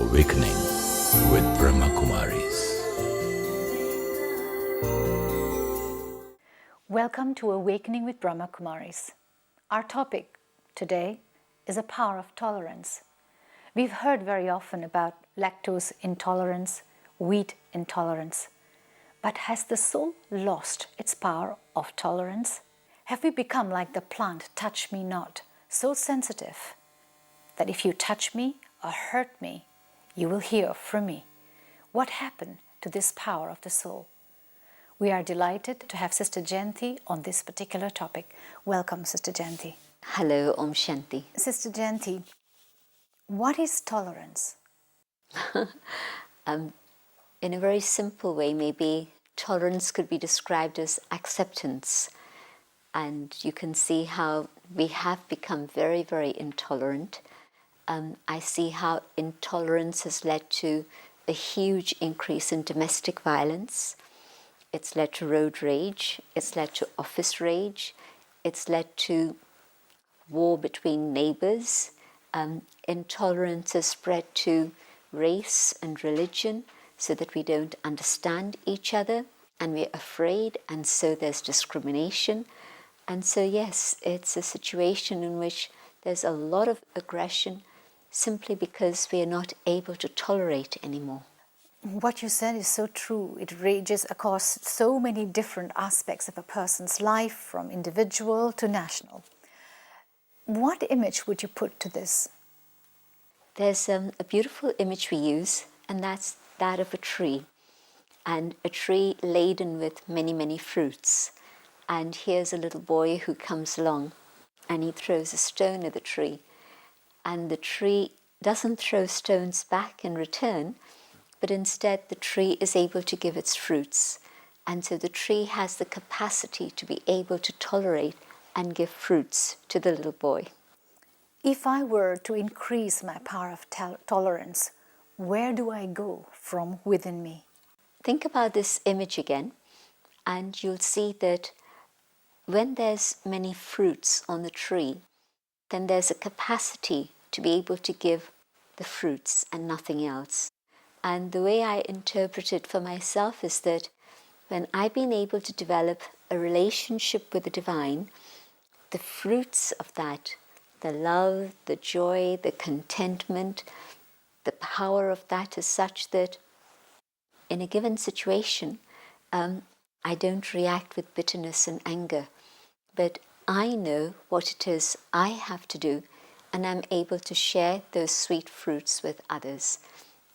Awakening with Brahma Kumaris. Welcome to Awakening with Brahma Kumaris. Our topic today is the power of tolerance. We've heard very often about lactose intolerance, wheat intolerance. But has the soul lost its power of tolerance? Have we become like the plant, touch me not, so sensitive that if you touch me or hurt me, you will hear from me? What happened to this power of the soul? We are delighted to have Sister Jayanti on this particular topic. Welcome, Sister Jayanti. Hello, Om Shanti. Sister Jayanti, what is tolerance? In a very simple way, maybe tolerance could be described as acceptance. And you can see how we have become very, very intolerant. I see how intolerance has led to a huge increase in domestic violence. It's led to road rage. It's led to office rage. It's led to war between neighbors. Intolerance has spread to race and religion so that we don't understand each other and we're afraid, and so there's discrimination. And so, yes, it's a situation in which there's a lot of aggression simply because we are not able to tolerate anymore. What you said is so true. It rages across so many different aspects of a person's life, from individual to national. What image would you put to this? There's a beautiful image we use, and that's that of a tree. And a tree laden with many, many fruits. And here's a little boy who comes along and he throws a stone at the tree. And the tree doesn't throw stones back in return, but instead the tree is able to give its fruits. And so the tree has the capacity to be able to tolerate and give fruits to the little boy. If I were to increase my power of tolerance, where do I go from within me? Think about this image again, and you'll see that when there's many fruits on the tree, then there's a capacity to be able to give the fruits and nothing else. And the way I interpret it for myself is that when I've been able to develop a relationship with the divine, the fruits of that, the love, the joy, the contentment, the power of that is such that in a given situation, I don't react with bitterness and anger, but I know what it is I have to do, and I'm able to share those sweet fruits with others.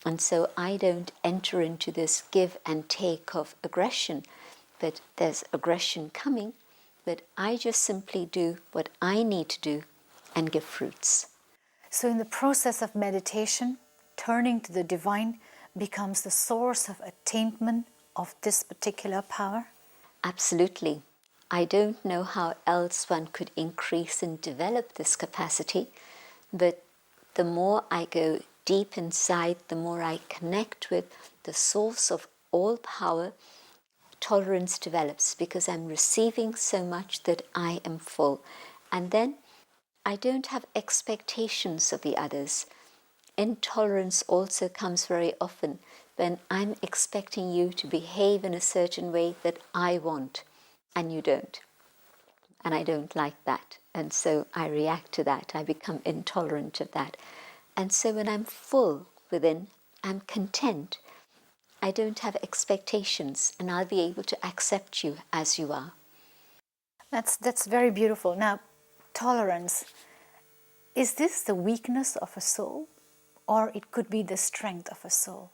And so I don't enter into this give and take of aggression, but there's aggression coming, but I just simply do what I need to do and give fruits. So in the process of meditation, turning to the divine becomes the source of attainment of this particular power? Absolutely. I don't know how else one could increase and develop this capacity, but the more I go deep inside, the more I connect with the source of all power, tolerance develops because I'm receiving so much that I am full. And then I don't have expectations of the others. Intolerance also comes very often when I'm expecting you to behave in a certain way that I want, and you don't. And I don't like that. And so I react to that. I become intolerant of that. And so when I'm full within, I'm content. I don't have expectations, and I'll be able to accept you as you are. That's very beautiful. Now, tolerance, is this the weakness of a soul, or it could be the strength of a soul?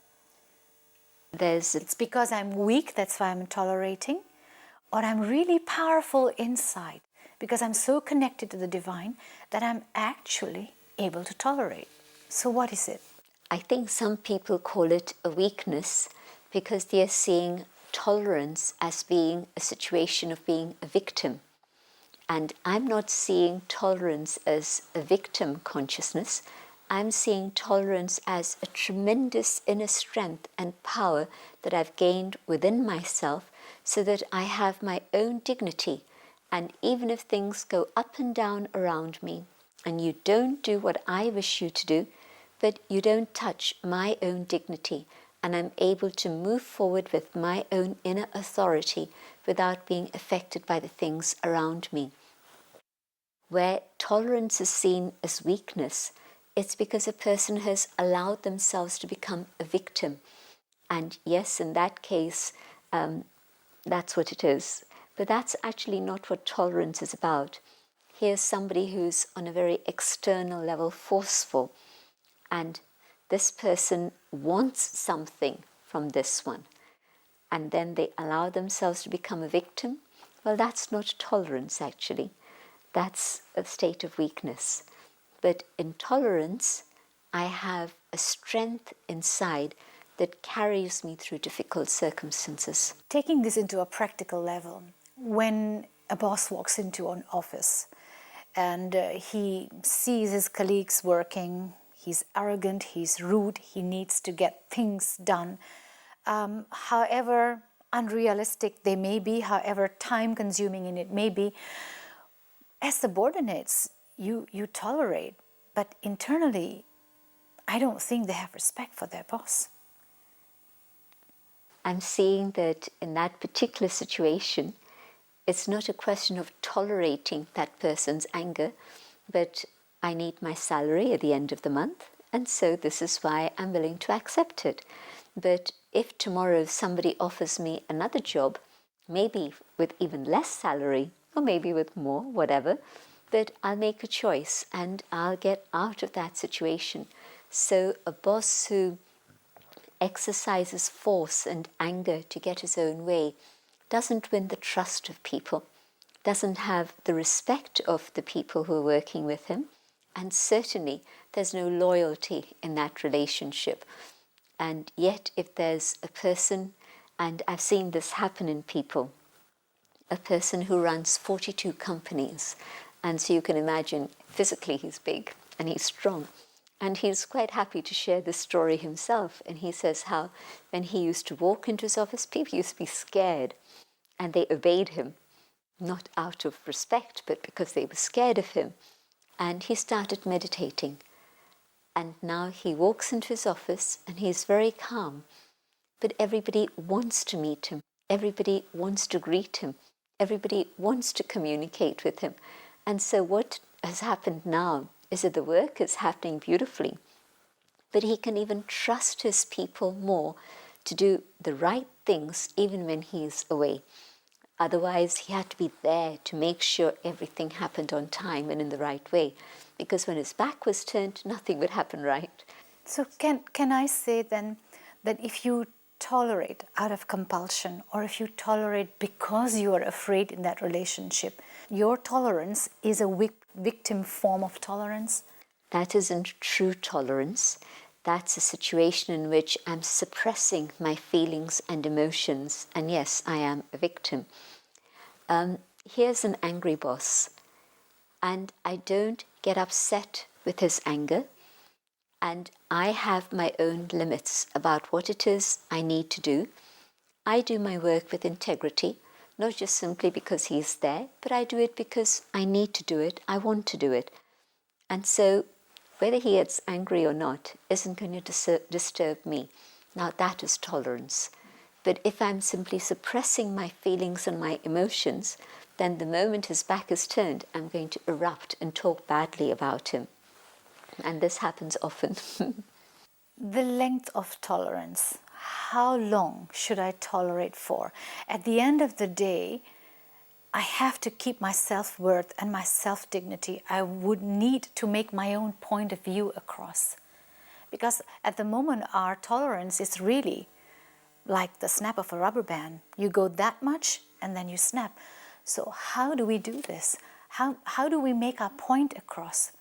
It's because I'm weak, that's why I'm tolerating, or I'm really powerful inside because I'm so connected to the divine that I'm actually able to tolerate. So what is it? I think some people call it a weakness because they are seeing tolerance as being a situation of being a victim. And I'm not seeing tolerance as a victim consciousness. I'm seeing tolerance as a tremendous inner strength and power that I've gained within myself so that I have my own dignity. And even if things go up and down around me and you don't do what I wish you to do, but you don't touch my own dignity, and I'm able to move forward with my own inner authority without being affected by the things around me. Where tolerance is seen as weakness, it's because a person has allowed themselves to become a victim. And yes, in that case, that's what it is. But that's actually not what tolerance is about. Here's somebody who's on a very external level forceful, and this person wants something from this one, and then they allow themselves to become a victim. Well, that's not tolerance, actually. That's a state of weakness. But in tolerance, I have a strength inside that carries me through difficult circumstances. Taking this into a practical level, when a boss walks into an office and he sees his colleagues working, he's arrogant, he's rude, he needs to get things done, however unrealistic they may be, however time-consuming it may be, as subordinates, you tolerate, but internally, I don't think they have respect for their boss. I'm seeing that in that particular situation, it's not a question of tolerating that person's anger, but I need my salary at the end of the month, and so this is why I'm willing to accept it. But if tomorrow somebody offers me another job, maybe with even less salary, or maybe with more, whatever, but I'll make a choice and I'll get out of that situation. So a boss who exercises force and anger to get his own way doesn't win the trust of people, doesn't have the respect of the people who are working with him, and certainly there's no loyalty in that relationship. And yet if there's a person, and I've seen this happen in people, a person who runs 42 companies, and so you can imagine physically he's big and he's strong, and he's quite happy to share this story himself. And he says how when he used to walk into his office, people used to be scared and they obeyed him, not out of respect, but because they were scared of him. And he started meditating, and now he walks into his office and he's very calm, but everybody wants to meet him, everybody wants to greet him, everybody wants to communicate with him. And so what has happened now is that the work is happening beautifully, but he can even trust his people more to do the right things even when he is away. Otherwise, he had to be there to make sure everything happened on time and in the right way, because when his back was turned, nothing would happen right. So can I say then that if you tolerate out of compulsion, or if you tolerate because you are afraid in that relationship, your tolerance is a victim form of tolerance? That isn't true tolerance. That's a situation in which I'm suppressing my feelings and emotions, and yes, I am a victim. Here's an angry boss, and I don't get upset with his anger, and I have my own limits about what it is I need to do. I do my work with integrity, not just simply because he's there, but I do it because I need to do it, I want to do it. And so whether he gets angry or not isn't going to disturb me. Now that is tolerance. But if I'm simply suppressing my feelings and my emotions, then the moment his back is turned, I'm going to erupt and talk badly about him. And this happens often. The length of tolerance. How long should I tolerate for? At the end of the day, I have to keep my self-worth and my self-dignity. I would need to make my own point of view across. Because at the moment, our tolerance is really like the snap of a rubber band. You go that much and then you snap. So how do we do this? How do we make our point across?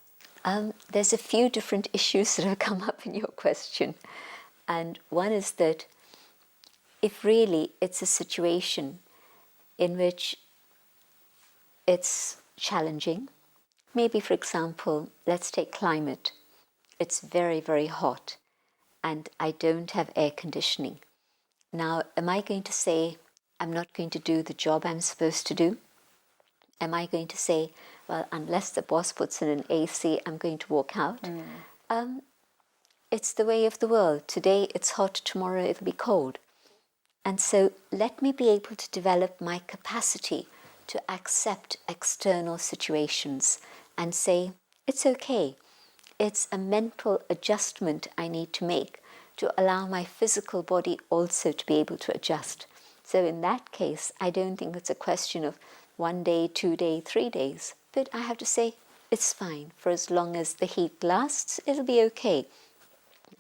There's a few different issues that have come up in your question. And one is that if really it's a situation in which it's challenging, maybe for example, let's take climate. It's very, very hot and I don't have air conditioning. Now, am I going to say I'm not going to do the job I'm supposed to do? Am I going to say, well, unless the boss puts in an AC, I'm going to walk out? it's the way of the world. Today it's hot, tomorrow it'll be cold. And so let me be able to develop my capacity to accept external situations and say, it's okay. It's a mental adjustment I need to make to allow my physical body also to be able to adjust. So in that case, I don't think it's a question of 1 day, 2 days, 3 days, but I have to say, it's fine. For as long as the heat lasts, it'll be okay.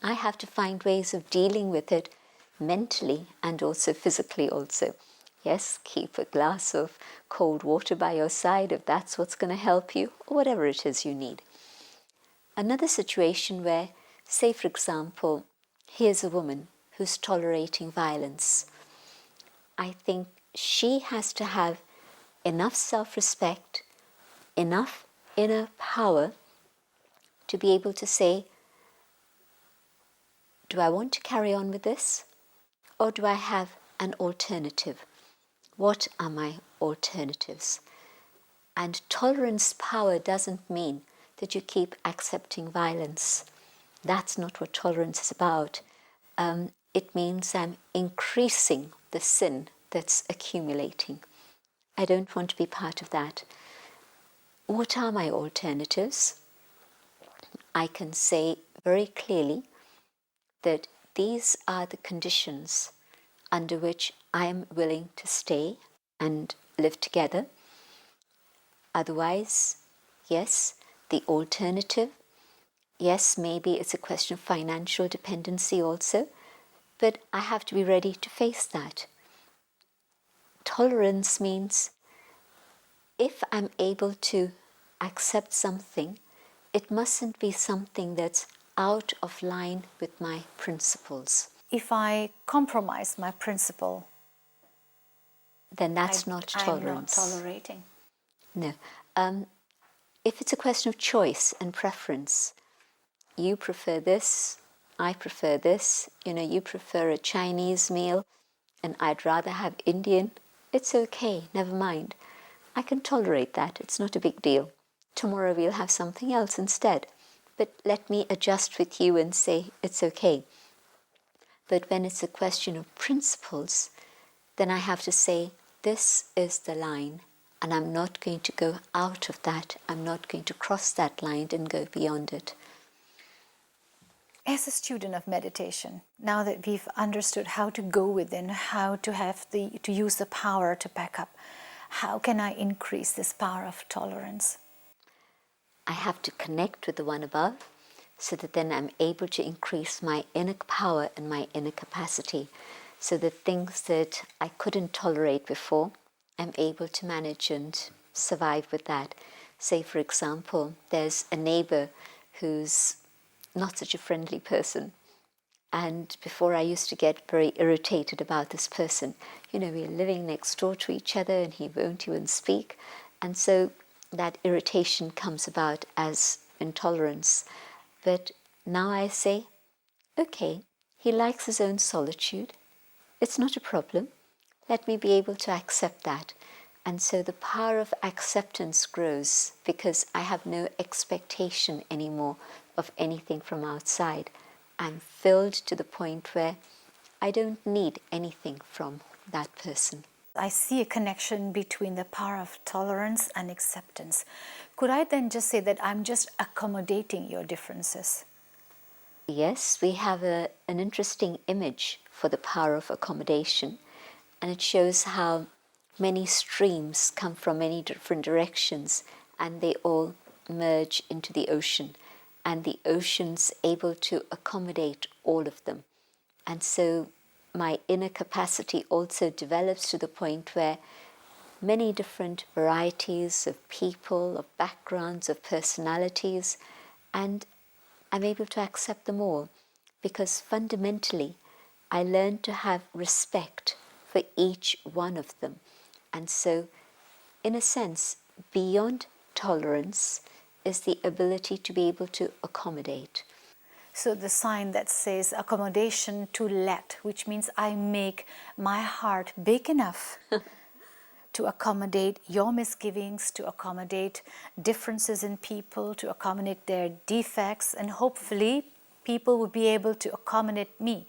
I have to find ways of dealing with it mentally and also physically also. Yes, keep a glass of cold water by your side if that's what's going to help you, or whatever it is you need. Another situation where, say for example, here's a woman who's tolerating violence. I think she has to have enough self-respect, enough inner power to be able to say, do I want to carry on with this? Or do I have an alternative? What are my alternatives? And tolerance power doesn't mean that you keep accepting violence. That's not what tolerance is about. It means I'm increasing the sin that's accumulating. I don't want to be part of that. What are my alternatives? I can say very clearly that these are the conditions under which I am willing to stay and live together. Otherwise, yes, the alternative, yes, maybe it's a question of financial dependency also, but I have to be ready to face that. Tolerance means if I'm able to accept something, it mustn't be something that's out of line with my principles. If I compromise my principle, then that's not tolerance. I'm not tolerating. No. If it's a question of choice and preference, you prefer this, I prefer this, you prefer a Chinese meal and I'd rather have Indian, it's okay, never mind. I can tolerate that, it's not a big deal. Tomorrow we'll have something else instead. But let me adjust with you and say it's okay. But when it's a question of principles, then I have to say, this is the line, and I'm not going to go out of that. I'm not going to cross that line and go beyond it. As a student of meditation, now that we've understood how to go within, how to use the power to back up, how can I increase this power of tolerance? I have to connect with the one above so that then I'm able to increase my inner power and my inner capacity. So the things that I couldn't tolerate before, I'm able to manage and survive with that. Say, for example, there's a neighbor who's not such a friendly person. And before I used to get very irritated about this person. We're living next door to each other and he won't even speak. And so that irritation comes about as intolerance. But now I say, okay, he likes his own solitude. It's not a problem. Let me be able to accept that. And so the power of acceptance grows because I have no expectation anymore of anything from outside. I'm filled to the point where I don't need anything from that person. I see a connection between the power of tolerance and acceptance. Could I then just say that I'm just accommodating your differences? Yes, we have an interesting image for the power of accommodation, and it shows how many streams come from many different directions and they all merge into the ocean, and the ocean's able to accommodate all of them. And so my inner capacity also develops to the point where many different varieties of people, of backgrounds, of personalities, and I'm able to accept them all because fundamentally I learned to have respect for each one of them. And so, in a sense, beyond tolerance is the ability to be able to accommodate. So the sign that says accommodation to let, which means I make my heart big enough to accommodate your misgivings, to accommodate differences in people, to accommodate their defects, and hopefully people would be able to accommodate me.